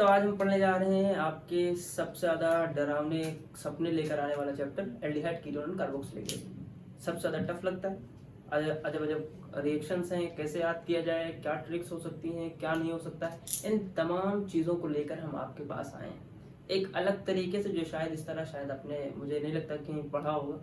तो आज हम पढ़ने जा रहे हैं आपके सबसे ज़्यादा डरावने सपने लेकर आने वाला chapter aldehyde ketone carboxylic acid. सबसे ज़्यादा टफ लगता है। अजब अजब रिएक्शंस हैं, कैसे याद किया जाए, क्या ट्रिक्स हो सकती हैं, क्या नहीं हो सकता है, इन तमाम चीज़ों को लेकर हम आपके पास आए हैं एक अलग तरीके से, जो शायद इस तरह शायद आपने, मुझे नहीं लगता कहीं पढ़ा होगा।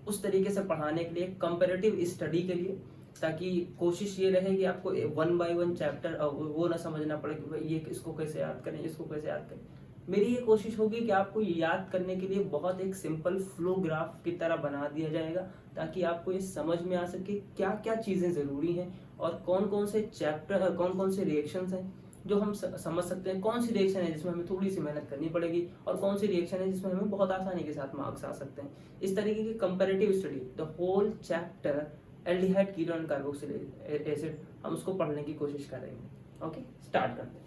उस तरीके से पढ़ाने के लिए, कंपैरेटिव स्टडी के लिए, ताकि कोशिश ये रहे कि आपको 1 बाय 1 चैप्टर वो ना समझना पड़े कि भाई ये इसको कैसे याद करें, इसको कैसे याद करें। मेरी ये कोशिश होगी कि आपको याद करने के लिए बहुत एक सिंपल फ्लो ग्राफ की तरह बना दिया जाएगा, ताकि आपको ये समझ में आ सके क्या क्या चीज़ें ज़रूरी हैं और कौन कौन से चैप्टर, कौन कौन से रिएक्शंस हैं जो हम समझ सकते हैं, कौन सी रिएक्शन है जिसमें हमें थोड़ी सी मेहनत करनी पड़ेगी और कौन सी रिएक्शन है जिसमें हमें बहुत आसानी के साथ मार्क्स आ सकते हैं। इस तरीके की comparative study, the whole chapter aldehyde ketone carboxylic acid, हम उसको पढ़ने की कोशिश करेंगे। ओके, स्टार्ट करते हैं।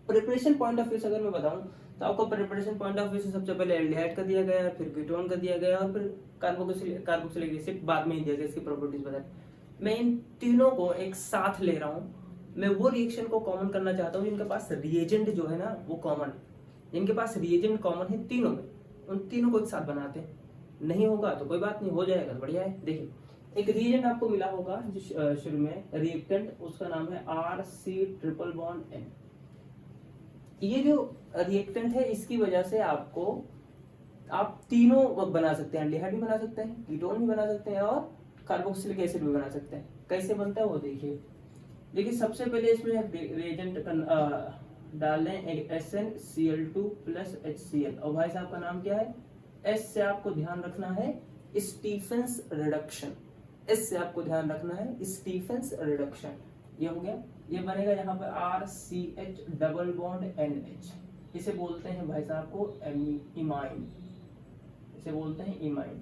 प्रिपरेशन पॉइंट ऑफ व्यू से अगर मैं बताऊं तो आपको प्रिपरेशन पॉइंट ऑफ व्यू से सबसे पहले एल्डिहाइड का दिया गया, फिर कीटोन का दिया गया और फिर कार्बोक्सिलिक एसिड बाद में ही दिया गया, इसकी प्रॉपर्टीज बताएं। मैं इन तीनों को एक साथ ले रहा हूँ। मैं वो रिएक्शन को कॉमन करना चाहता हूँ जिनके पास रिएजेंट जो है ना वो कॉमन है, जिनके पास रिएजेंट कॉमन है तीनों में, उन तीनों को एक साथ बनाते हैं। नहीं होगा तो कोई बात नहीं, हो जाएगा तो बढ़िया है। देखिए, एक रिएजेंट आपको मिला होगा जो शुरू में रिएक्टेंट, उसका नाम है RC ट्रिपल बॉन्ड N। ये जो रिएक्टेंट है इसकी वजह से आपको, आप तीनों बना सकते हैं, एल्डिहाइड भी बना सकते हैं, कीटोन भी बना सकते हैं और कार्बोक्सिलिक एसिड भी बना सकते हैं। कैसे बनता है वो देखिए। देखिए, सबसे पहले इसमें रिएजेंट डाल लें SnCl2 प्लस HCl, और भाई साहब का नाम क्या है? S से आपको ध्यान रखना है स्टीफेंस रिडक्शन, S से आपको ध्यान रखना है स्टीफेंस रिडक्शन। ये हो गया, ये बनेगा यहाँ पर RCH डबल बॉन्ड NH, इसे बोलते हैं भाई साहब को इमाइन, इसे बोलते हैं इमाइन।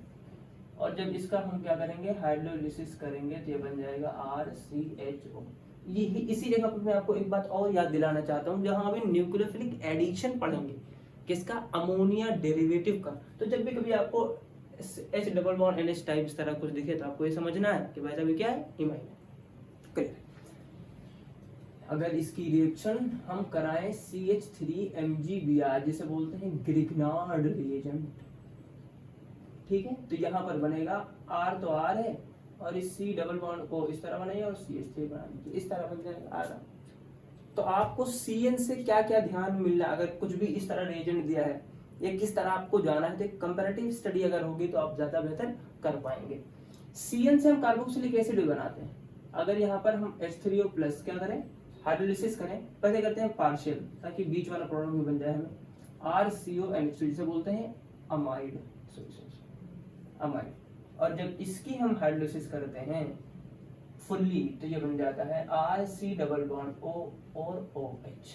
और जब इसका हम क्या करेंगे, हाइड्रोलिसिस करेंगे तो ये बन जाएगा RCHO। ये इसी जगह पर मैं आपको एक बात और याद दिलाना चाहता हूँ, जहां हम न्यूक्लियोफिलिक एडिशन पढ़ेंगे किसका, अमोनिया डेरिवेटिव का। तो जब भी कभी आपको H double bond NH type इस तरह कुछ दिखे तो आपको ये समझना है कि भाई साहब क्या है, इमाइन है। क्लियर। अगर इसकी रिएक्शन हम कराएं CH3MgBr, जिसे बोलते हैं ग्रिग्नार्ड रिएजेंट, ठीक है, तो यहाँ पर बनेगा R तो R है और इस C डबल बॉन्ड को इस तरह बनाइए और CH3 बना दीजिए, इस तरह बन जाएगा R। तो आपको CN से क्या क्या ध्यान मिल रहा है, अगर कुछ भी इस तरह रिएजेंट दिया है ये किस तरह आपको जाना है, तो कंपैरेटिव स्टडी अगर होगी तो आप ज्यादा बेहतर कर पाएंगे। CN से हम कार्बोक्सिलिक एसिड भी बनाते हैं। अगर यहाँ पर हम H3O प्लस क्या करें, हाइड्रोलिसिस करें, पहले करते हैं पार्शियल, ताकि बीच वाला प्रॉब्लम भी बन जाए हमें। RCONH, जिसे बोलते हैं अमाइड, अमाइड। और जब इसकी हम हाइड्रोलिसिस करते हैं फुल्ली तो ये बन जाता है RC डबल बॉन्ड O और OH।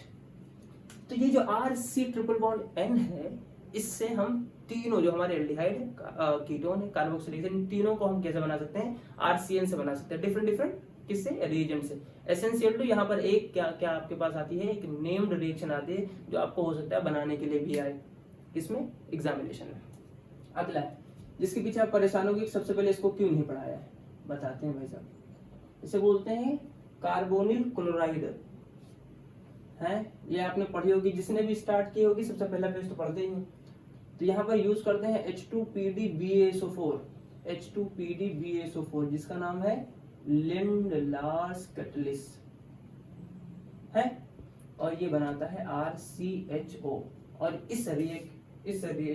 तो ये जो RC ट्रिपल बॉन्ड N है, इससे हम तीनों जो हमारे एल्डिहाइड है, कीटोन है, कार्बोक्सिलिक एसिड, इन तीनों को हम कैसे बना सकते हैं, RCN से बना सकते हैं, डिफरेंट डिफरेंट किससे, रिएजेंट से। SnCl2 यहाँ पर एक क्या क्या आपके पास आती है, एक नेम्ड रिएक्शन आती है जो आपको हो सकता है बनाने के लिए भी आए इसमें एग्जामिनेशन में। अगला है जिसके पीछे आप परेशान होगी, सबसे पहले इसको क्यों नहीं पढ़ाया है बताते हैं भाई साहब। इसे बोलते हैं कार्बोनिल क्लोराइड है, ये आपने पढ़ी होगी, जिसने भी स्टार्ट की होगी सबसे पहला पेज तो पढ़ते ही हैं। तो यहाँ पर यूज करते हैं H2PdBaSO4, H2PdBaSO4, जिसका नाम है लिंडलार्स कैटलिस्ट है, और ये बनाता है RCHO। और इस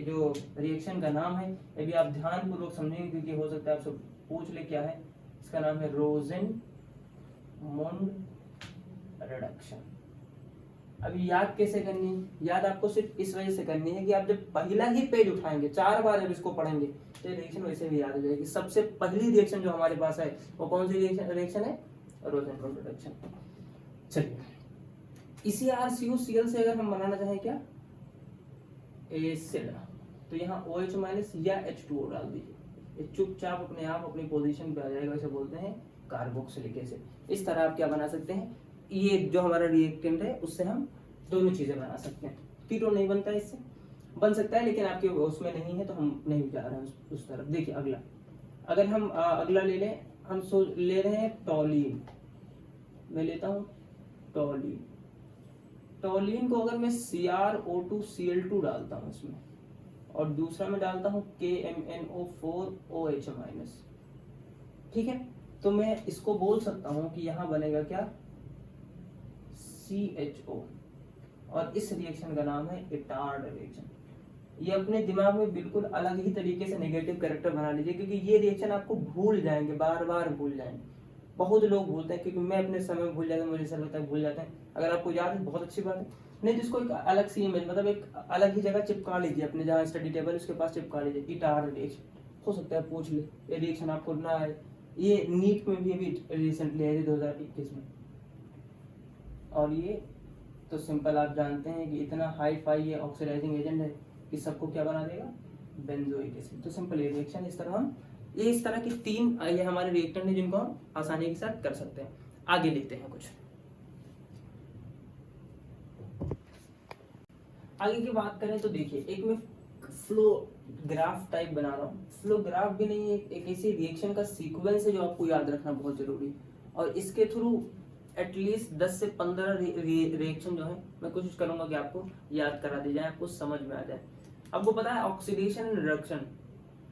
जो रिएक्शन का नाम है, ये भी आप ध्यान पूर्वक समझेंगे क्योंकि हो सकता है आपसे पूछ ले क्या है। इसका नाम है रोजेनमुंड रिडक्शन। अभी याद कैसे करनी है, याद आपको सिर्फ इस वजह से करनी है कि आप जब पहला ही पेज उठाएंगे, 4 बार जब इसको पढ़ेंगे तो रिएक्शन वैसे भी याद हो जाएगी। सबसे पहली रिएक्शन जो हमारे पास है वो कौन सी रिएक्शन है, रोजेनमुंड रिडक्शन। चलिए, इसी RCOCl से अगर हम बनाना चाहें क्या, एसिड, तो यहाँ OH माइनस या H2O डाल दीजिए, ये चुपचाप अपने आप अपनी पोजीशन पे आ जाएगा, इसे बोलते हैं कार्बोक्सिलिक एसिड। इस तरह आप क्या बना सकते हैं, ये जो हमारा रिएक्टेंट है उससे हम दोनों चीजें बना सकते हैं। कीटोन नहीं बनता है, इससे बन सकता है लेकिन आपके उसमें नहीं है तो हम नहीं जा रहे हैं उस तरफ। देखिए अगला, अगर हम अगला ले लें, हम ले रहे हैं टॉलीन, मैं लेता हूँ टॉलीन। टोलिन को अगर मैं CrO2Cl2 डालता हूँ इसमें, और दूसरा मैं डालता हूँ KMnO4OH-, ठीक है, तो मैं इसको बोल सकता हूँ कि यहाँ बनेगा क्या, CHO, और इस रिएक्शन का नाम है इटार्ड रिएक्शन। ये अपने दिमाग में बिल्कुल अलग ही तरीके से नेगेटिव कैरेक्टर बना लीजिए, क्योंकि ये रिएक्शन आपको भूल जाएंगे, बार बार भूल जाएंगे। बहुत लोग भूलते हैं, क्योंकि मैं अपने समय में भूल जाता हूँ, मुझे ऐसा लगता है भूल जाते हैं। अगर आपको याद है बहुत अच्छी बात है, नहीं तो इसको एक अलग सी इमेज, मतलब एक अलग ही जगह चिपका लीजिए, अपने जहाँ स्टडी टेबल उसके पास चिपका लीजिए, इटार्ड रिएक्शन। हो सकता है पूछ ले, ये रिएक्शन आपको ना आए। ये नीट में भी अभी रिसेंटली आई थी 2021 में। और ये तो सिंपल आप जानते हैं कि इतना हाई फाई ये ऑक्सीडाइजिंग एजेंट है कि सबको क्या बना देगा, बेंजोइक एसिड। तो सिंपल ये रिएक्शन इस तरह हम, ये इस तरह की 3 ये हमारे रिएक्टर हैं जिनको हम आसानी के साथ कर सकते हैं। आगे लिखते हैं कुछ, आगे की बात करें तो देखिए, एक मैं फ्लो ग्राफ टाइप बना रहा हूँ। फ्लो ग्राफ भी नहीं है, एक ऐसी रिएक्शन का सीक्वेंस है जो आपको याद रखना बहुत जरूरी है, और इसके थ्रू एटलीस्ट 10 से 15 रिएक्शन जो है मैं कोशिश करूंगा कि आपको याद करा दी जाए, आपको समझ में आ जाए। आपको पता है ऑक्सीडेशन एंड रिडक्शन,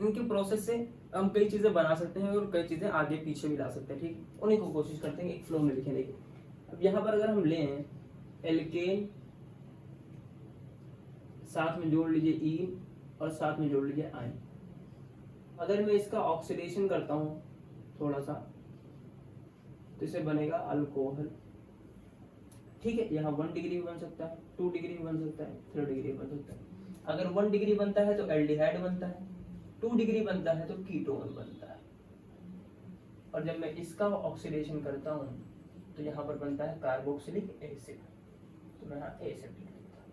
इनके प्रोसेस से हम कई चीजें बना सकते हैं और कई चीजें आगे पीछे भी ला सकते हैं, ठीक, उन्हीं को कोशिश करते हैं एक फ्लो में लिखने की। अब यहाँ पर अगर हम लें एल्केन, साथ में जोड़ लीजिए ईन, और साथ में जोड़ लीजिए आयन। अगर मैं इसका ऑक्सीडेशन करता हूं थोड़ा सा, तो इसे बनेगा अल्कोहल, ठीक है। यहाँ 1 डिग्री भी बन सकता है, 2 डिग्री भी बन सकता है, 3 डिग्री बन सकता है। अगर 1 डिग्री बनता है तो एल्डिहाइड बनता है, 2 डिग्री बनता है तो कीटोन बनता है। और जब मैं इसका ऑक्सीडेशन करता हूँ तो यहाँ पर बनता है कार्बोक्सिलिक एसिड, तो मैं यहाँ एसिड लिख देता हूँ।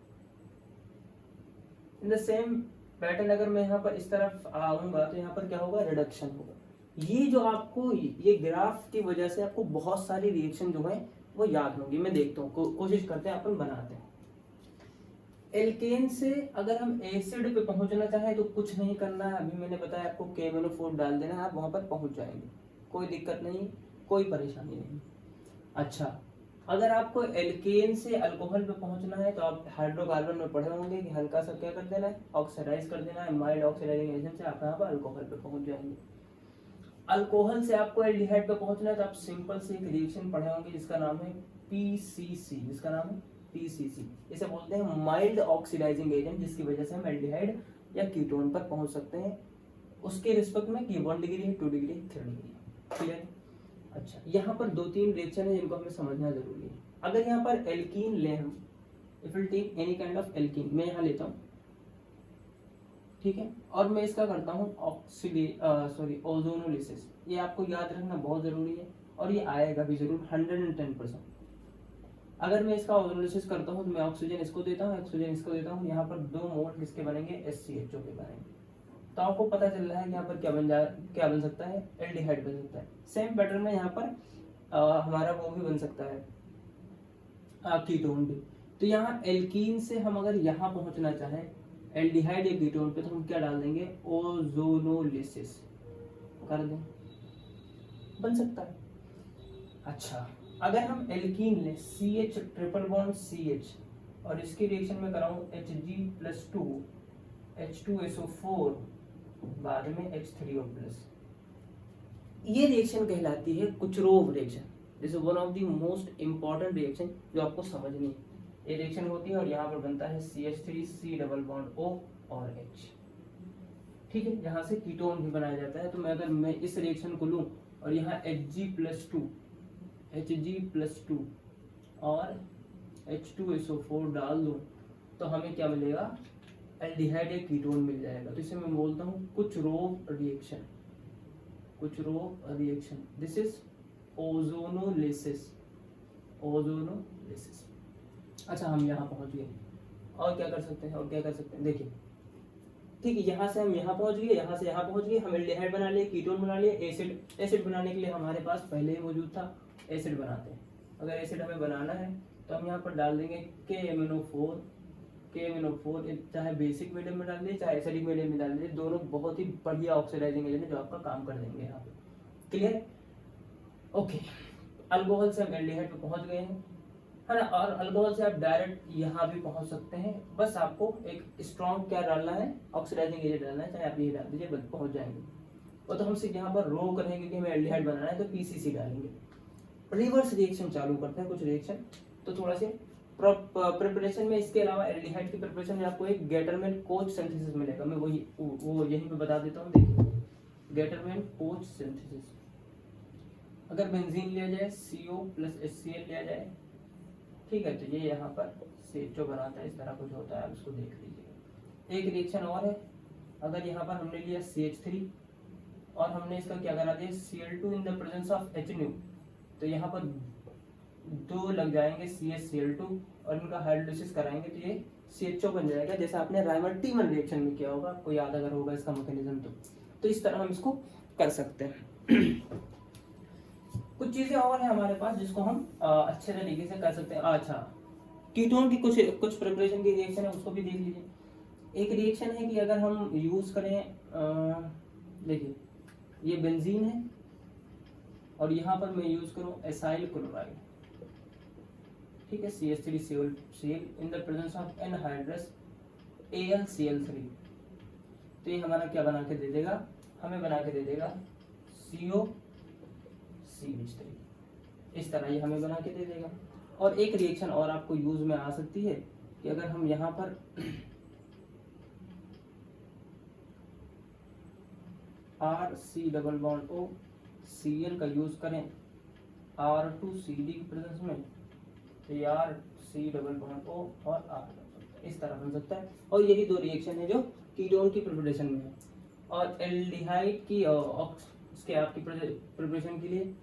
इन द सेम पैटर्न अगर मैं यहाँ पर इस तरफ आऊंगा तो यहाँ पर क्या होगा, रिडक्शन होगा। ये जो आपको ये ग्राफ की वजह से आपको बहुत सारी रिएक्शन जो है वो याद होंगी। मैं देखता हूँ, कोशिश करते हैं, अपन बनाते हैं। एल्केन से अगर हम एसिड पे पहुंचना चाहें तो कुछ नहीं करना है, अभी मैंने बताया आपको KMnO4 डाल देना है, आप वहां पर पहुंच जाएंगे, कोई दिक्कत नहीं, कोई परेशानी नहीं। अच्छा, अगर आपको एल्केन से अल्कोहल पे पहुंचना है तो आप हाइड्रोकार्बन में पढ़े होंगे कि हल्का सा क्या कर देना है, ऑक्सीडाइज कर देना है, माइल्ड ऑक्सीडाइजिंग एजेंट से आप यहाँ पर अल्कोहल पे पहुंच जाएंगे। अल्कोहल से आपको एल्डिहाइड पे पहुंचना है तो आप सिंपल से एक रिएक्शन पढ़े होंगे जिसका नाम है PCC, जिसका नाम है PCC। इसे बोलते हैं माइल्ड ऑक्सीडाइजिंग एजेंट, जिसकी वजह से हम एल्डिहाइड या कीटोन पर पहुंच सकते हैं उसके रिस्पेक्ट में कि 1 डिग्री, 2 डिग्री, 3 डिग्री। क्लियर? अच्छा, यहाँ पर 2-3 रिएक्शन है जिनको हमें समझना जरूरी है। अगर यहाँ पर एल्कीन ले हम, if will take any kind of alkene, मैं यहाँ लेता हूँ, ठीक है, और मैं इसका करता हूँ ओजोनोलिसिस। ये आपको याद रखना बहुत जरूरी है और ये आएगा भी जरूर 110%। अगर मैं इसका ओजोनोलिसिस करता हूँ तो मैं ऑक्सीजन इसको देता हूँ, ऑक्सीजन इसको देता हूँ, यहाँ पर 2 मोल किसके बनेंगे, SCHO के बनेंगे। तो आपको पता चल रहा है कि यहाँ पर क्या बन सकता है, एल्डिहाइड बन सकता है। सेम पैटर्न में यहाँ पर हमारा वो भी बन सकता है, कीटोन भी। तो यहाँ एल्कीन से हम अगर यहाँ पहुंचना चाहें एल्डिहाइड या कीटोन पे, तो हम क्या डाल देंगे, ओजोनोलिसिस कर दें, बन सकता है। अच्छा, अगर हम एल्कीन लें CH ट्रिपल बॉन्ड CH और इसकी रिएक्शन में कराऊं Hg+2 H2SO4 बाद में H3O+, ये रिएक्शन कहलाती है Kucherov reaction. This is one of the most important reaction जो आपको समझनी है। ये रिएक्शन होती है और यहाँ पर बनता है CH3 C double bond O और H, ठीक है, यहाँ से कीटोन भी बनाया जाता है। तो मैं अगर मैं इस रिएक्शन को लूं और यहाँ Hg+2 और H2SO4 डाल दूं तो हमें क्या मिलेगा, एल्डिहाइड या कीटोन मिल जाएगा। तो इसे मैं बोलता हूँ Kucherov reaction, Kucherov reaction. This is ozonolysis, ozonolysis. अच्छा, हम यहाँ पहुंच गए, और क्या कर सकते हैं, और क्या कर सकते हैं, देखिए, ठीक है, यहाँ से हम यहाँ पहुंच गए, यहाँ से यहाँ पहुंच गए, हम एल्डिहाइड बना लिए, कीटोन बना लिए, एसिड बनाने के लिए हमारे पास पहले ही मौजूद था, एसिड बनाते हैं। अगर एसिड हमें बनाना है तो हम यहाँ पर डाल देंगे KMnO4, चाहे बेसिक मीडियम में डाल दिए चाहे एसिडिक मीडियम में डाल दिए, दोनों बहुत ही बढ़िया ऑक्सीडाइजिंग एजेंट जो आपका काम कर देंगे यहाँ पे। क्लियर? ओके, अल्कोहल से हम एल्डिहाइड पे पहुंच गए हैं, है ना। और अल्कोहल से आप डायरेक्ट यहाँ भी पहुंच सकते हैं, बस आपको एक स्ट्रॉन्ग क्या डालना है, ऑक्सीडाइजिंग एजेंट डालना है, चाहे आप ये डाल दीजिए, बस पहुंच जाएंगे। और तो हम सिर्फ यहाँ पर रोक रहे हैं क्योंकि हमें एल्डिहाइड बनाना है, तो पीसीसी डालेंगे। रिवर्स रिएक्शन चालू करते हैं, कुछ रिएक्शन तो थोड़ा से प्रिपरेशन में इसके अलावा एल्डिहाइड की प्रिपरेशन में आपको एक गेटरमैन कोच सिंथेसिस मिलेगा, मैं वो यहीं पे बता देता हूँ। देखिए गेटरमैन कोच सिंथेसिस, अगर बेंजीन लिया जाए CO प्लस HCl लिया जाए, ठीक है, तो ये यहाँ पर CHO बनाता है, इस तरह कुछ होता है, आप इसको देख लीजिए। एक रिएक्शन और है, अगर यहाँ पर हमने लिया CH3 और हमने इसका क्या करा दिया Cl2 in the presence of HNO, तो यहाँ पर 2 लग जाएंगे CH_Cl2 और इनका हाइड्रोलिसिस कराएंगे तो ये CHO बन जाएगा, जैसे आपने राइमर-टीमन रिएक्शन में किया होगा, आपको याद अगर होगा इसका मैकेनिज्म तो इस तरह हम इसको कर सकते हैं। कुछ चीजें और हैं हमारे पास जिसको हम अच्छे तरीके से कर सकते हैं। अच्छा, कीटोन की कुछ प्रिपरेशन की रिएक्शन है, उसको भी देख लीजिए। एक रिएक्शन है कि अगर हम यूज करें, देखिए ये बेंजीन है और यहाँ पर मैं यूज करूं एसाइल क्लोराइड, ठीक है, CH3Cl in the presence of anhydrous AlCl3, तो ये हमारा क्या बना के दे देगा, हमें बना के दे देगा COCH3, इस तरह ये हमें बना के दे देगा। और एक रिएक्शन और आपको यूज में आ सकती है कि अगर हम यहाँ पर RC⋯O Cl का यूज करें R2CD की प्रेजेंस में, तो ये RC⋯O और R इस तरह बन सकता है। और यही 2 रिएक्शन है जो कीटोन की प्रिपरेशन में है। और एल्डिहाइड की इसके आपकी प्रिपरेशन के लिए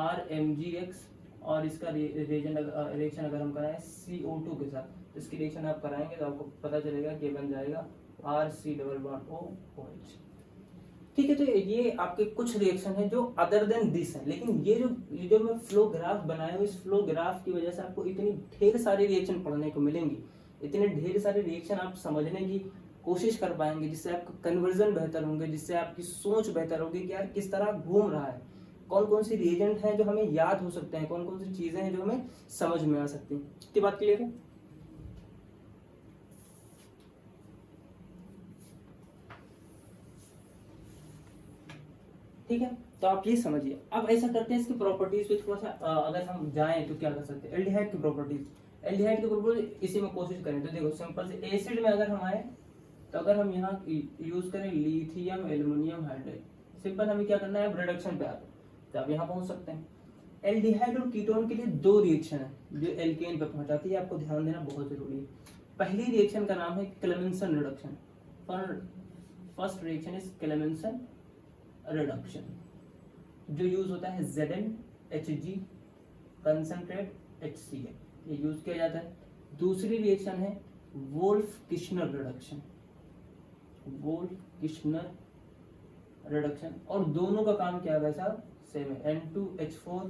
RMgX, और इसका रिएक्शन अगर हम कराएं CO2 के साथ, इसकी रिएक्शन आप कराएंगे तो आपको पता चलेगा कि बन जाएगा RC⋯OH, ठीक है। तो ये आपके कुछ रिएक्शन है जो अदर देन दिस है, लेकिन ये जो मैं फ्लो ग्राफ बनाया हूँ, इस फ्लो ग्राफ की वजह से आपको इतनी ढेर सारी रिएक्शन पढ़ने को मिलेंगी, इतने ढेर सारे रिएक्शन आप समझने की कोशिश कर पाएंगे, जिससे आपका कन्वर्जन बेहतर होंगे, जिससे आपकी सोच बेहतर होगी कि यार किस तरह घूम रहा है, कौन कौन सी रिएजेंट हैं जो हमें याद हो सकते हैं, कौन कौन सी चीजें हैं जो हमें समझ में आ सकती हैं। इतनी बात क्लियर है? ठीक है, तो आप ये समझिए। अब ऐसा करते हैं, इसकी प्रॉपर्टीज पे थोड़ा सा अगर हम जाएं तो क्या कर सकते हैं। एल्डिहाइड की प्रॉपर्टीज, इसी में कोशिश करें तो देखो सिंपल से एसिड में अगर हम आए तो अगर हम यहाँ यूज करें लिथियम एल्युमिनियम हाइड्राइड, सिंपल हमें क्या करना है, रिडक्शन पे आते तो आप यहाँ पहुंच सकते हैं। एल्डिहाइड और कीटोन के लिए 2 रिएक्शन है जो एल्केन पे पहुंचाती है, आपको ध्यान देना बहुत जरूरी है। पहली रिएक्शन का नाम है Clemmensen reduction, first reaction is Clemmensen reduction, जो यूज होता है ZnHg कंसंट्रेट HCl, ये यूज किया जाता है। दूसरी रिएक्शन है वोल्फ-किश्नर रिडक्शन, और दोनों का काम क्या है साहब, सेम है, N2H4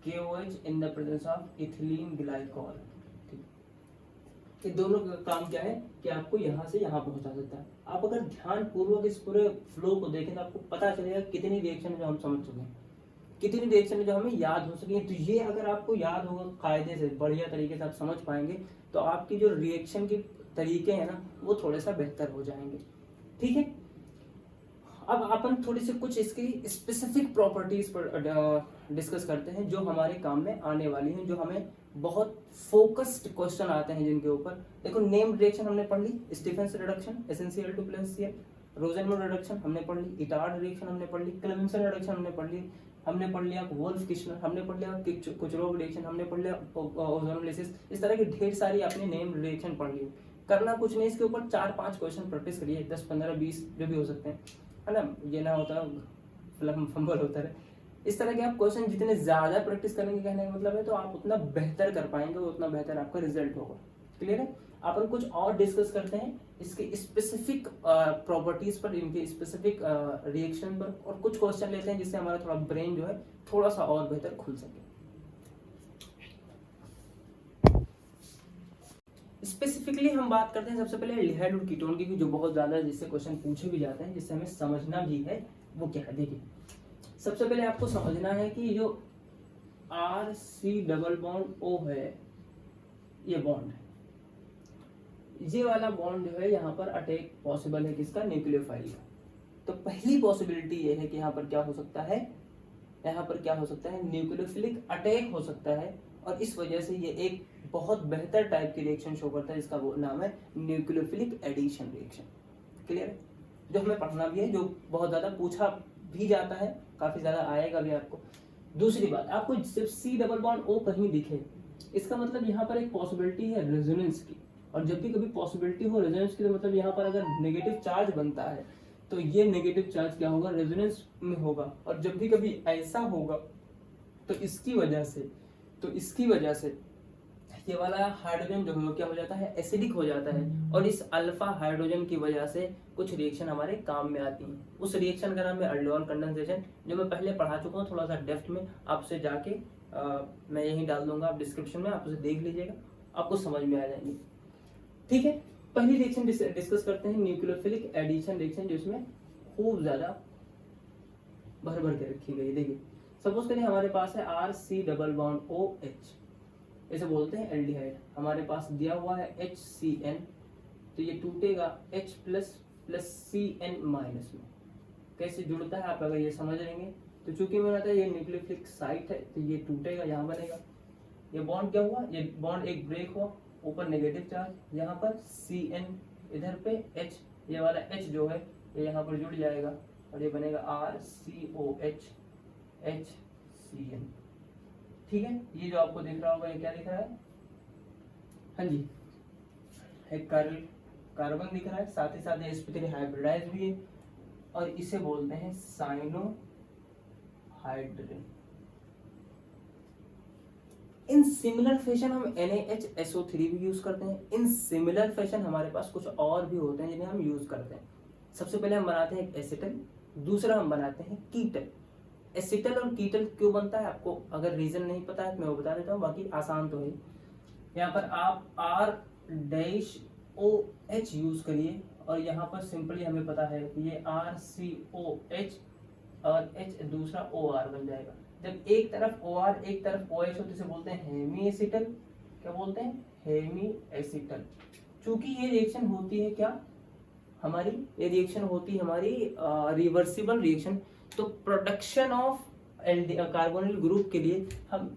KOH in the presence of ethylene glycol. ये दोनों का काम क्या है कि आपको यहाँ से यहाँ पहुंचा सकता है। आप अगर ध्यान पूर्वक इस पूरे फ्लो को देखें तो आपको पता चलेगा कितनी रिएक्शन है जो हम समझ चुके हैं, कितनी रिएक्शन है जो हमें याद हो सके। तो ये अगर आपको याद होगा कायदे से, बढ़िया तरीके से आप समझ पाएंगे, तो आपकी जो रिएक्शन के तरीके हैं ना वो थोड़े सा बेहतर हो जाएंगे, ठीक है। अब अपन थोड़ी सी कुछ इसकी स्पेसिफिक प्रॉपर्टीज पर डिस्कस करते हैं जो हमारे काम में आने वाली हैं, जो हमें बहुत फोकस्ड क्वेश्चन आते हैं जिनके ऊपर। देखो नेम रिएक्शन हमने पढ़ ली, Stephens reduction SnCl2 + Cl, Rosenmund reduction हमने पढ़ ली, इटार्ड रिएक्शन हमने पढ़ ली, क्लेमेंसन रिडक्शन हमने पढ़ ली, हमने पढ़ लिया वोल्फ-किश्नर, हमने पढ़ लिया कुचरोव रिएक्शन, हमने पढ़ लिया ओजोनोलिसिस। इस तरह की ढेर सारी आपने नेम रिएक्शन पढ़ ली। करना कुछ नहीं, इसके ऊपर 4-5 क्वेश्चन प्रैक्टिस करिए, 10, 15, 20 जो भी हो सकते हैं, है ना, ये ना होता फंबल होता है। इस तरह के आप क्वेश्चन जितने ज्यादा प्रैक्टिस करेंगे, कहने का मतलब है, तो आप उतना बेहतर कर पाएंगे, उतना बेहतर आपका रिजल्ट होगा। क्लियर है? अपन कुछ और डिस्कस करते हैं इसके स्पेसिफिक प्रॉपर्टीज पर, इनके स्पेसिफिक रिएक्शन पर, और कुछ क्वेश्चन लेते हैं जिससे हमारा थोड़ा ब्रेन जो है थोड़ा सा और बेहतर खुल सके। स्पेसिफिकली हम बात करते हैं सबसे पहले एल्डिहाइड और कीटोन की, जो बहुत ज्यादा जिससे क्वेश्चन पूछे भी जाते हैं, जिससे हमें समझना भी है, वो क्या है। देखिए सबसे पहले आपको समझना है कि जो RC डबल बॉन्ड O है, ये बॉन्ड है, ये वाला बॉन्ड जो है यहाँ पर अटैक पॉसिबल है किसका, न्यूक्लियोफाइल का। तो पहली पॉसिबिलिटी ये है कि यहाँ पर क्या हो सकता है, यहाँ पर क्या हो सकता है, न्यूक्लियोफिलिक अटैक हो सकता है, और इस वजह से ये एक बहुत बेहतर टाइप की रिएक्शन शो करता है, जिसका वो नाम है न्यूक्लियोफिलिक एडिशन रिएक्शन। क्लियर है, जो हमें पढ़ना भी है, जो बहुत ज्यादा पूछा भी जाता है, काफी ज्यादा आएगा भी आपको। दूसरी बात, आपको सिर्फ C डबल बॉन्ड O कहीं दिखे, इसका मतलब यहाँ पर एक पॉसिबिलिटी है रेजोनेंस की, और जब भी कभी पॉसिबिलिटी हो रेजोनेंस की, तो मतलब यहाँ पर अगर नेगेटिव चार्ज बनता है तो ये नेगेटिव चार्ज क्या होगा, रेजोनेंस में होगा, और जब भी कभी ऐसा होगा तो इसकी वजह से ये वाला हाइड्रोजन जो है क्या हो जाता है, एसिडिक हो जाता है, और इस अल्फा हाइड्रोजन की वजह से कुछ रिएक्शन हमारे काम में आती हैं। उस रिएक्शन का नाम है अल्डोल कंडेंसेशन, जो मैं पहले पढ़ा चुका हूँ थोड़ा सा डेप्थ में, आपसे जाके मैं यहीं डाल दूंगा, आप डिस्क्रिप्शन में, आप उसे देख लीजिएगा, आपको समझ में आ जाएंगे। ठीक है, पहली रिएक्शन डिस्कस करते हैं, न्यूक्लियोफिलिक एडिशन रिएक्शन, जिसमें खूब ज्यादा भर भर के रखी गई। देखिए, सपोज करिए हमारे पास है RC डबल बॉन्ड OH, इसे बोलते हैं एल्डिहाइड, हमारे पास दिया हुआ है HCN, तो ये टूटेगा H plus plus CN minus में। कैसे जुड़ता है आप अगर ये समझ लेंगे, तो चूंकि मैंने बताया ये न्यूक्लियोफिलिक साइट है, तो ये टूटेगा, यहाँ बनेगा, ये बॉन्ड क्या हुआ, ये बॉन्ड एक ब्रेक हुआ, ऊपर नेगेटिव चार्ज, यहाँ पर CN, इधर पे H, ये वाला H जो है ये यहाँ पर जुड़ जाएगा, और ये बनेगा RCOH HCN। ठीक है, ये जो आपको दिख रहा होगा ये क्या दिख रहा है, हाँ जी, एक कार्बन दिख रहा है, साथ ही साथ sp3 हाइब्रिडाइज भी है, और इसे बोलते हैं cyano hydrogen. In similar fashion हम NaHSO3 भी यूज करते हैं। इन सिमिलर फैशन हमारे पास कुछ और भी होते हैं जिन्हें हम यूज करते हैं। सबसे पहले हम बनाते हैं एसिटल, दूसरा हम बनाते हैं कीटल। एसिटल और कीटल क्यों बनता है, आपको अगर रीजन नहीं पता है तो मैं वो बता देता हूँ, बाकी आसान तो है। यहाँ पर आप R-OH यूज करिए, और यहाँ पर सिंपली हमें पता है कि ये RCOH और H दूसरा OR बन जाएगा। जब एक तरफ OR एक तरफ OH हो तो इसे बोलते हैं हेमी एसिटल। क्या बोलते हैं, हेमी एसिटल। चूंकि ये रिएक्शन होती है क्या हमारी, ये रिएक्शन होती है हमारी रिवर्सिबल रिएक्शन, तो प्रोडक्शन ऑफ कार्बोनिल ग्रुप के लिए हम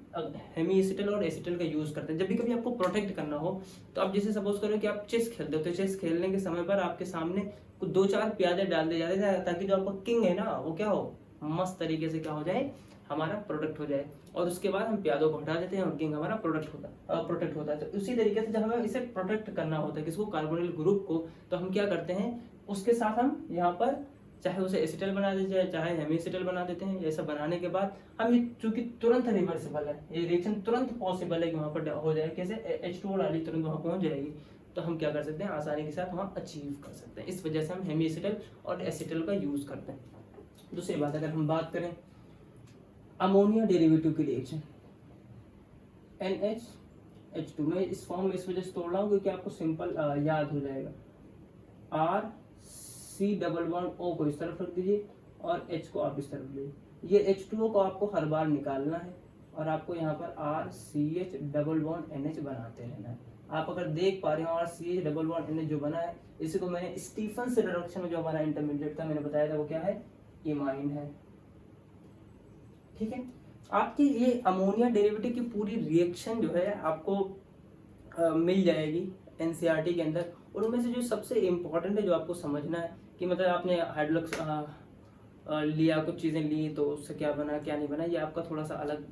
हेमी एसिटल और एसिटल का यूज करते हैं। जब भी कभी आपको प्रोटेक्ट करना हो, तो आप जैसे सपोज करो कि आप चेस खेलते हो, तो चेस खेलने के समय पर आपके सामने कुछ 2-4 प्यादे डाल दिए जाते हैं, ताकि जो आपका किंग है ना वो क्या हो, मस्त तरीके से क्या हो जाए, हमारा प्रोडक्ट हो जाए, और उसके बाद हम प्यादों को हटा देते हैं और किंग हमारा प्रोटेक्ट होता है। तो उसी तरीके से जब हमें इसे प्रोटेक्ट करना होता है किसको, कार्बोनिल ग्रुप को, तो हम क्या करते हैं, उसके साथ हम यहाँ पर चाहे उसे एसिटल बना दीजिए चाहे हेमी एसिटल बना देते हैं। ये सब बनाने के बाद हम ये चूंकि तुरंत रिवर्सिबल है, ये रिएक्शन तुरंत पॉसिबल है कि वहां पर हो जाए, कैसे H2O डाली तुरंत वहां पहुंच जाएगी, तो हम क्या कर सकते हैं, आसानी के साथ वहां अचीव कर सकते हैं। इस वजह से हम हेमी एसिटल और एसिटल का यूज करते हैं। दूसरी बात, अगर हम बात करें अमोनिया डेरिवेटिव की रिएक्शन, NH2, मैं इस फॉर्म में इस वजह से तोड़ रहा हूँ क्योंकि आपको सिंपल याद हो जाएगा। RC डबल बॉन्ड O को इस तरफ रख दीजिए और H को आप इस तरफ लीजिए। ये H2O को आपको हर बार निकालना है, और आपको यहाँ पर RCH डबल बॉन्ड NH बनाते रहना है। आप अगर देख पा रहे हो RCH डबल बॉन्ड NH जो बना है, इसी को मैंने स्टीफन से रिडक्शन में जो हमारा इंटरमीडिएट था मैंने बताया था वो क्या है, इमाइन है। ठीक है, आपकी ये अमोनिया डेरिवेटिव की पूरी रिएक्शन जो है आपको मिल जाएगी एनसीईआरटी के अंदर, और उनमें से जो सबसे इम्पोर्टेंट है जो आपको समझना है कि मतलब आपने हाइड्रोक्स लिया, कुछ चीज़ें ली, तो उससे क्या बना क्या नहीं बना, ये आपका थोड़ा सा अलग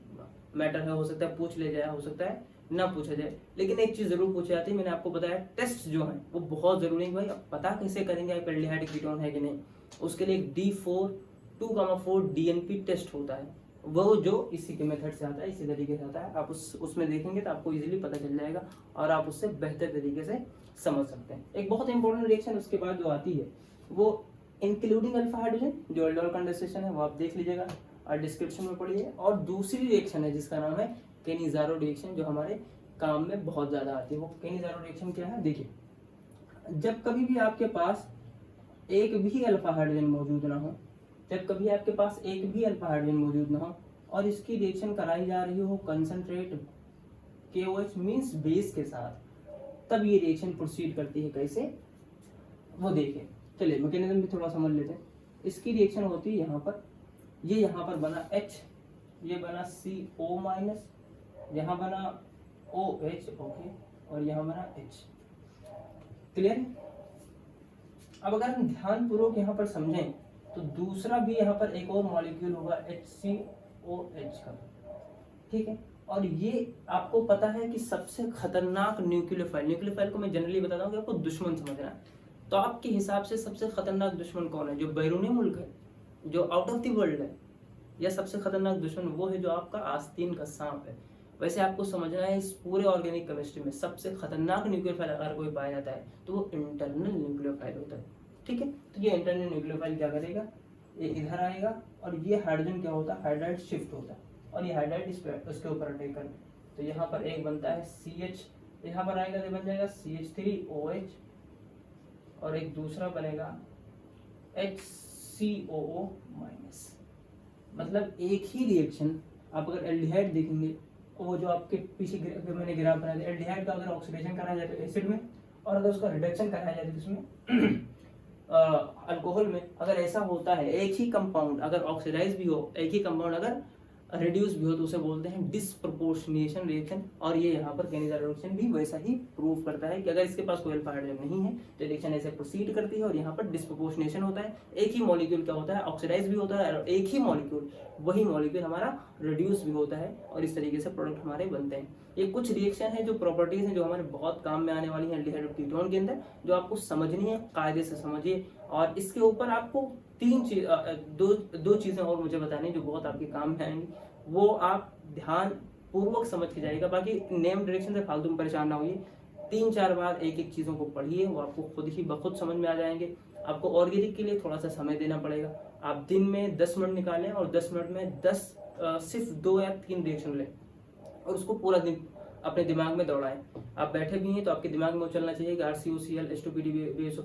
मैटर है। हो सकता है पूछ ले जाए, हो सकता है ना पूछा जाए, लेकिन एक चीज़ जरूर पूछी जाती है। मैंने आपको बताया टेस्ट जो है वो बहुत ज़रूरी है। भाई अब पता कैसे करेंगे आप एल्डिहाइड कीटोन है कि नहीं, उसके लिए एक D4 DNP टेस्ट होता है, वो जो इसी के मेथड से आता है, इसी तरीके से आता है। आप उसमें देखेंगे तो आपको इजीली पता चल जाएगा, और आप उससे बेहतर तरीके से समझ सकते हैं। एक बहुत इंपॉर्टेंट रिएक्शन उसके बाद जो आती है वो इंक्लूडिंग अल्फा हाइड्रोजन, जो अल्डोल कंडेंसेशन है, वो आप देख लीजिएगा और डिस्क्रिप्शन में पढ़िए। और दूसरी रिएक्शन है जिसका नाम है केनिज़ारो रिएक्शन, जो हमारे काम में बहुत ज्यादा आती है। वो केनिज़ारो रिएक्शन क्या है, देखिए, जब कभी भी आपके पास एक भी अल्फा हाइड्रोजन मौजूद ना हो, जब कभी आपके पास एक भी अल्फा हाइड्रोजन मौजूद ना हो, और इसकी रिएक्शन कराई जा रही हो कंसंट्रेट KOH मींस बेस के साथ, तब ये रिएक्शन प्रोसीड करती है कैसे वो देखें। चलिए मैकेनिज्म भी थोड़ा समझ लेते हैं। इसकी रिएक्शन होती है यहाँ पर, ये यहाँ पर बना H, ये बना CO माइनस, यहाँ बना OH, ओके, और यहाँ बना H। क्लियर? अब अगर हम ध्यानपूर्वक यहाँ पर समझें तो दूसरा भी यहाँ पर एक और मॉलिक्यूल होगा HCOH का, ठीक है। और ये आपको पता है कि सबसे खतरनाक न्यूक्लियोफाइल को मैं जनरली बताता हूँ कि आपको दुश्मन समझना है। तो आपके हिसाब से सबसे खतरनाक दुश्मन कौन है? जो बैरूनी मुल्क है, जो आउट ऑफ द वर्ल्ड है, या सबसे खतरनाक दुश्मन वो है जो आपका आस्तीन का सांप है? वैसे आपको समझना है इस पूरे ऑर्गेनिक केमिस्ट्री में सबसे खतरनाक न्यूक्लियोफाइल अगर कोई पाया जाता है तो वो इंटरनल न्यूक्लियोफाइल होता है, ठीक है। तो ये इंटरनल न्यूक्लियोफाइल क्या करेगा, ये इधर आएगा और ये हाइड्रोजन क्या होता है, हाइड्राइड शिफ्ट होता है और ये हाइड्राइड इसके ऊपर अटैक कर, तो यहाँ पर एक बनता है CH, यहाँ पर आएगा तो बन जाएगा CH3OH और एक दूसरा बनेगा HCOO माइनस। मतलब एक ही रिएक्शन आप अगर एल्डिहाइड देखेंगे, वो जो आपके पीछे मैंने ग्राफ बनाया था, एल्डिहाइड का अगर ऑक्सीडेशन कराया जाए तो एसिड में, और अगर उसका रिडक्शन कराया जाए तो इसमें अल्कोहल में, अगर ऐसा होता है एक ही कंपाउंड अगर ऑक्सीडाइज भी हो, एक ही कंपाउंड अगर रिड्यूस भी हो, तो उसे बोलते हैं डिसप्रोपोर्शनेशन रिएक्शन। और ये यहाँ पर केनिज़ा रिएक्शन भी वैसा ही प्रूव करता है कि अगर इसके पास कोई अल्फा हाइड्रोजन नहीं है तो रिएक्शन ऐसे प्रोसीड करती है और यहाँ पर डिसप्रोपोर्शनेशन होता है। एक ही मॉलिक्यूल क्या होता है, ऑक्सीडाइज भी होता है, और एक ही मॉलिक्यूल वही मॉलिक्यूल हमारा रिड्यूस भी होता है, और इस तरीके से प्रोडक्ट हमारे बनते हैं। ये कुछ रिएक्शन है जो प्रॉपर्टीज हैं जो हमारे बहुत काम में आने वाली हैं एल्डिहाइड और कीटोन के अंदर, जो आपको समझनी है, कायदे से समझिए। और इसके ऊपर आपको दो चीजें और मुझे बतानी जो बहुत आपके काम में आएंगी, वो आप ध्यान पूर्वक समझ के जाइएगा। बाकी नेम डायरेक्शन से फालतू में परेशान ना होइए, 3-4 बार एक एक चीज़ों को पढ़िए, वो आपको खुद ही बखुद समझ में आ जाएंगे। आपको ऑर्गेनिक के लिए थोड़ा सा समय देना पड़ेगा। आप दिन में 10 मिनट निकालें और 10 मिनट में सिर्फ 2 या 3 रिएक्शन लें और उसको पूरा दिन अपने दिमाग में दौड़ाएं। आप बैठे भी हैं तो आपके दिमाग में चलना चाहिए कि RCOCl H2PD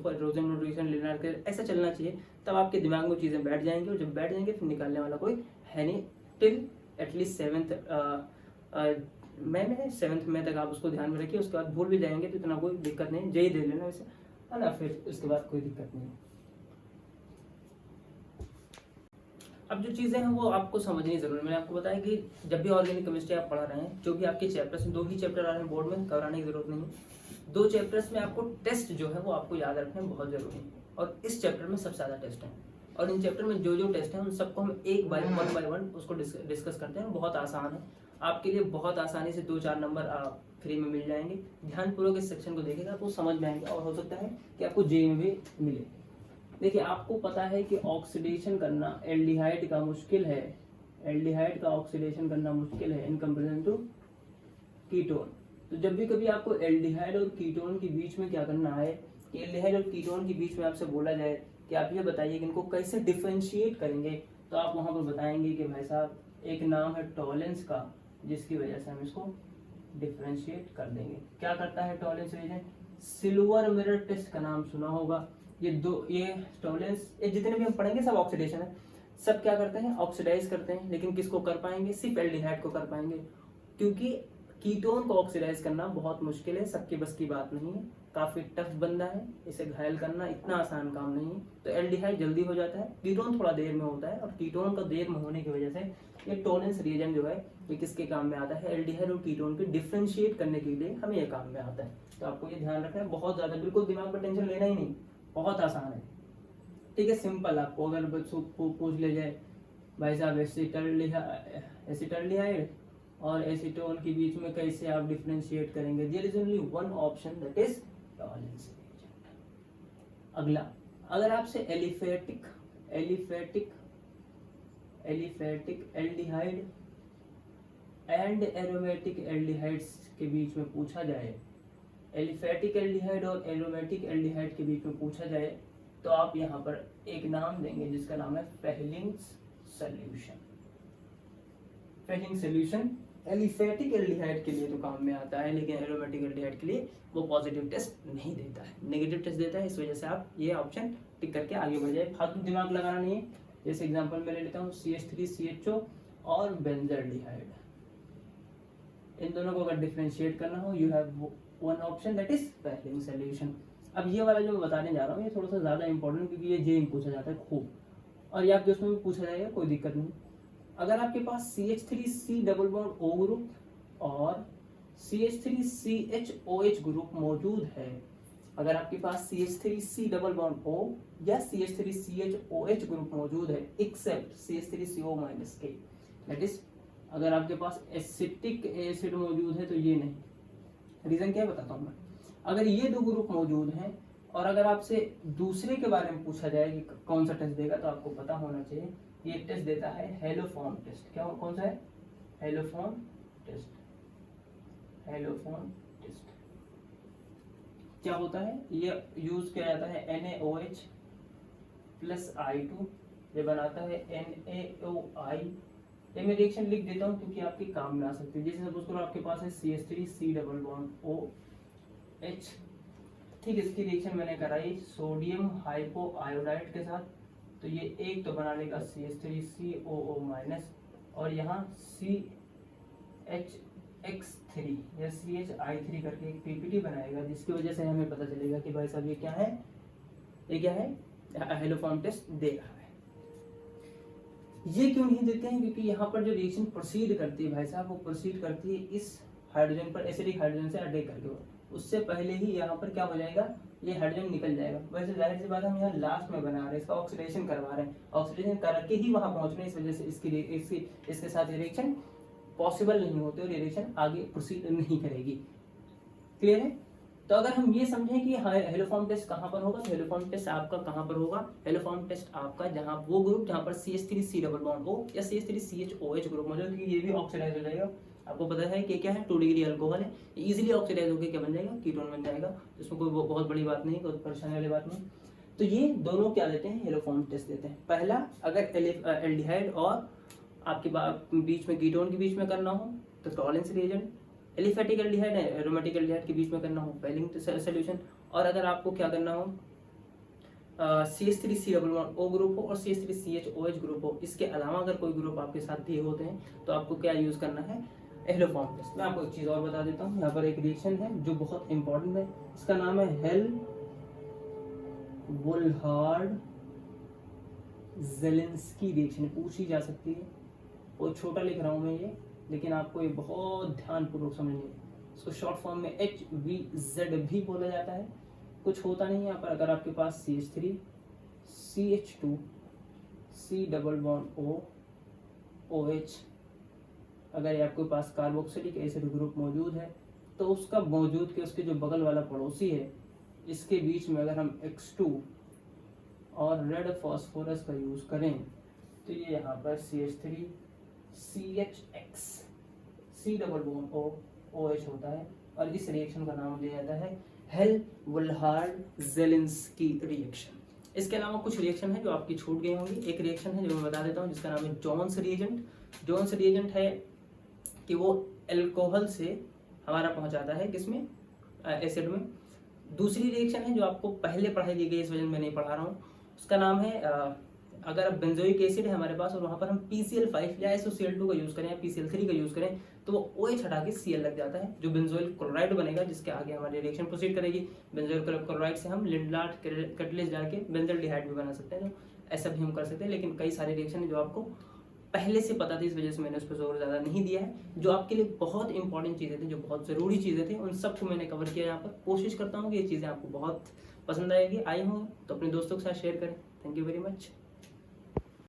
हाइड्रोजन न्यूट्रिशन लेना, ऐसा चलना चाहिए, तब आपके दिमाग में चीज़ें बैठ जाएंगी। और जब बैठ जाएंगे फिर निकालने वाला कोई है नहीं। टिल एटलीस्ट 7th में तक आप उसको ध्यान में रखिए। उसके बाद भूल भी जाएंगे तो इतना कोई दिक्कत नहीं, जेई दे लेना वैसे, है ना, फिर उसके बाद कोई दिक्कत नहीं। अब जो चीज़ें हैं वो आपको समझनी जरूरी है। मैंने आपको बताया कि जब भी ऑर्गेनिक केमिस्ट्री आप पढ़ा रहे हैं, जो भी आपके चैप्टर्स हैं, 2 ही चैप्टर आ रहे हैं बोर्ड में, घबराने की जरूरत नहीं है। 2 चैप्टर्स में आपको टेस्ट जो है वो आपको याद रखना बहुत जरूरी है, और इस चैप्टर में सबसे ज़्यादा टेस्ट है। और इन चैप्टर में जो टेस्ट हैं उन सबको हम वन बाय वन उसको डिस्कस करते हैं। बहुत आसान है आपके लिए, बहुत आसानी से 2-4 नंबर फ्री में मिल जाएंगे। ध्यानपूर्वक इस सेक्शन को देखेगा आपको समझ में आएगा, और हो सकता है कि आपको जेई में भी मिले। देखिए आपको पता है कि ऑक्सीडेशन करना एल्डिहाइड का मुश्किल है, एल्डिहाइड का ऑक्सीडेशन करना मुश्किल है इन कंपेरिजन टू कीटोन। तो जब भी कभी आपको एल्डिहाइड और कीटोन के बीच में क्या करना है, कि एल्डिहाइड और कीटोन के बीच में आपसे बोला जाए कि आप ये बताइए कि इनको कैसे डिफरेंशिएट करेंगे, तो आप वहां पर बताएंगे कि भाई साहब एक नाम है टॉलेंस का, जिसकी वजह से हम इसको डिफरेंशिएट कर देंगे। क्या करता है Tollens reagent? Silver mirror test का नाम सुना होगा। ये टॉलेंस, ये जितने भी हम पढ़ेंगे सब ऑक्सीडेशन है, सब क्या करते हैं, ऑक्सीडाइज करते हैं। लेकिन किसको कर पाएंगे? सिर्फ एल्डिहाइड को कर पाएंगे, क्योंकि कीटोन को ऑक्सीडाइज करना बहुत मुश्किल है, सबके बस की बात नहीं है, काफी टफ बंदा है, इसे घायल करना इतना आसान काम नहीं है। तो एल्डिहाइड जल्दी हो जाता है, कीटोन थोड़ा देर में होता है, और कीटोन का देर में होने की वजह से ये टॉलेंस रिएजेंट जो है ये किसके काम में आता है? एल्डिहाइड और कीटोन को डिफरेंशिएट करने के लिए हमें ये काम में आता है। तो आपको ये ध्यान रखना है, बहुत ज्यादा बिल्कुल दिमाग पर टेंशन लेना ही नहीं, बहुत आसान है, ठीक है, सिंपल। आपको अगर बच्चों को पूछ ले जाए भाई साहब एसिटाल्डिहाइड और एसीटोन के बीच में कैसे आप डिफरेंशिएट करेंगे, there is only one option, that is Tollens reagent. अगला, अगर आपसे aliphatic aldehyde and aromatic aldehydes के बीच में पूछा जाए, एलिफेटिक एल्डिहाइड और एरोमेटिक एल्डिहाइड के बीच में पूछा जाए, तो आप यहाँ पर एक नाम देंगे जिसका नाम है Fehling's solution. Fehling solution aliphatic aldehyde के लिए तो काम में आता है, लेकिन एरोमेटिक एल्डिहाइड के लिए वो पॉजिटिव टेस्ट नहीं देता है, नेगेटिव टेस्ट देता है। इस वजह से आप ये ऑप्शन टिक करके आगे बढ़ जाए, फालतू दिमाग लगाना नहीं है। जैसे एग्जांपल मैं ले लेता हूँ CH3CHO और बेंजल्डिहाइड, इन दोनों को अगर डिफरेंशिएट करना हो you have one option that is Fehling solution. अब ये वाला जो मैं बताने जा रहा हूँ ये थोड़ा सा ज़्यादा इंपॉर्टेंट, क्योंकि ये जेईई पूछा जाता है खूब, और ये आपके उसमें भी पूछा जाएगा, कोई दिक्कत नहीं। अगर आपके पास CH3C double bond O group और CH3CHOH ग्रुप मौजूद है, अगर आपके पास CH3C डबल बॉन्ड O या CH3CHOH ग्रुप मौजूद है accept CH3CO - K, that is अगर आपके पास एसिटिक एसिड मौजूद है तो ये नहीं। रीजन क्या बताता हूँ मैं। अगर ये दो ग्रुप मौजूद हैं और अगर आपसे दूसरे के बारे में पूछा जाए कि कौन सा टेस्ट देगा, तो आपको पता होना चाहिए ये टेस्ट देता है हेलोफॉर्म टेस्ट। क्या कौन सा है? Haloform test. हेलोफॉर्म टेस्ट क्या होता है? ये यूज किया जाता है NaOH प्लस I2, ये बनाता है NaOI। ये मैं रिएक्शन लिख देता हूँ क्योंकि आपके काम में आ सकती है। जैसे सपोज करो आपके पास है CH3C डबल बॉन्ड OH, ठीक, इसकी रिएक्शन मैंने कराई सोडियम हाइपो आयोडाइड के साथ, तो ये एक तो बना लेगा CH3COO- और यहाँ CHX3 या CHI3 करके एक PPT बनाएगा, जिसकी वजह से हमें पता चलेगा कि भाई साहब ये क्या है, ये क्या है, हेलोफॉर्म टेस्ट दे रहा है। ये क्यों नहीं देते हैं? क्योंकि यहाँ पर जो रिएक्शन प्रोसीड करती है भाई साहब, वो प्रोसीड करती है इस हाइड्रोजन पर एसिडिक हाइड्रोजन से अटैक करके, उससे पहले ही यहाँ पर क्या हो जाएगा, ये हाइड्रोजन निकल जाएगा। वैसे जाहिर सी बात हम यहाँ लास्ट में बना रहे हैं, इसका ऑक्सीडेशन करवा रहे हैं, ऑक्सीडेशन करके ही वहां पहुंच रहे हैं, इस वजह से इसके साथ रिएक्शन पॉसिबल नहीं होते और रिएक्शन आगे प्रोसीड नहीं करेगी। क्लियर है? तो अगर हम ये समझें कि हेलोफॉर्म टेस्ट कहाँ पर होगा, तो हेलोफॉर्म टेस्ट आपका कहाँ पर होगा? हेलोफॉर्म टेस्ट आपका जहाँ वो ग्रुप जहाँ पर CH3C डबल बॉन्ड हो या CH3CHOH ग्रुप मौजूद, क्योंकि ये भी ऑक्सीडाइज हो जाएगा। आपको पता है कि क्या है, 2 डिग्री अल्कोहल है, इजीली ऑक्सीडाइज होकर क्या बन जाएगा, कीटोन बन जाएगा, जिसमें कोई बहुत बड़ी बात नहीं, कोई परेशानी वाली बात नहीं। तो ये दोनों क्या देते हैं, हेलोफॉर्म टेस्ट देते हैं। पहला, अगर एल्डिहाइड और आपके बीच में कीटोन के बीच में करना हो तो टॉलेंस रिएजेंट, एलिफेटिक एल्डिहाइड है एरोमेटिक एल्डिहाइड के बीच में करना हो फेलिंग सॉल्यूशन, और अगर आपको क्या करना हो CH3C double bond O group हो और CH3CHOH ग्रुप हो, इसके अलावा अगर कोई ग्रुप आपके साथ दिए होते हैं तो आपको क्या यूज करना है, हेलोफॉर्म टेस्ट। मैं आपको एक चीज और बता देता हूँ, यहाँ पर एक रिएक्शन है जो बहुत इंपॉर्टेंट है, इसका नाम है हेल वुल्हार्ड जेलेंस्की रिएक्शन, पूछी जा सकती है। वो छोटा लिख रहा हूँ मैं ये, लेकिन आपको ये बहुत ध्यानपूर्वक समझनी है। इसको शॉर्ट फॉर्म में HVZ भी बोला जाता है। कुछ होता नहीं है यहाँ पर, अगर आपके पास CH3 CH2 C double bond O OH, अगर आपके पास कार्बोक्सिलिक एसिड ग्रुप मौजूद है तो उसका मौजूद के उसके जो बगल वाला पड़ोसी है, इसके बीच में अगर हम X2 और रेड फॉस्फोरस का यूज करें तो ये यहाँ पर CH3 CHX C double bond O OH होता है, और इस रिएक्शन का नाम लिया जाता है हेल वुल्हार्ड जेलेंस्की रिएक्शन। इसके अलावा कुछ रिएक्शन है जो आपकी छूट गई होंगी। एक रिएक्शन है जो मैं बता देता हूँ जिसका नाम है जोन्स रिएजेंट। जोन्स रिएजेंट है कि वो अल्कोहल से हमारा पहुंचाता है किसमें, एसिड में। दूसरी रिएक्शन है जो आपको पहले पढ़ाई दी गई, इस वजह से मैं नहीं पढ़ा रहा हूँ, उसका नाम है अगर बेंजोइक एसिड है हमारे पास और वहाँ पर हम PCl5 या SOCl2 का यूज करें या PCl3 का यूज करें तो वो OH हटा के Cl लग जाता है, जो बेंजोइल क्लोराइड बनेगा, जिसके आगे हमारी रिएक्शन प्रोसीड करेगी। बेंजोइल क्लोराइड से हम लिंडलार्ड कैटलिस्ट डाल के बेंजल्डिहाइड भी बना सकते हैं, तो ऐसा भी हम कर सकते हैं। लेकिन कई सारे रिएक्शन है जो आपको पहले से पता थी, इस वजह से मैंने उस पर जोर ज़्यादा नहीं दिया है। जो आपके लिए बहुत इंपॉर्टेंट चीज़ें थी, जो बहुत ज़रूरी चीज़ें थी, उन सबको मैंने कवर किया यहाँ पर। कोशिश करता हूँ कि ये चीज़ें आपको बहुत पसंद आएगी, आई हों तो अपने दोस्तों के साथ शेयर करें। Thank you very much.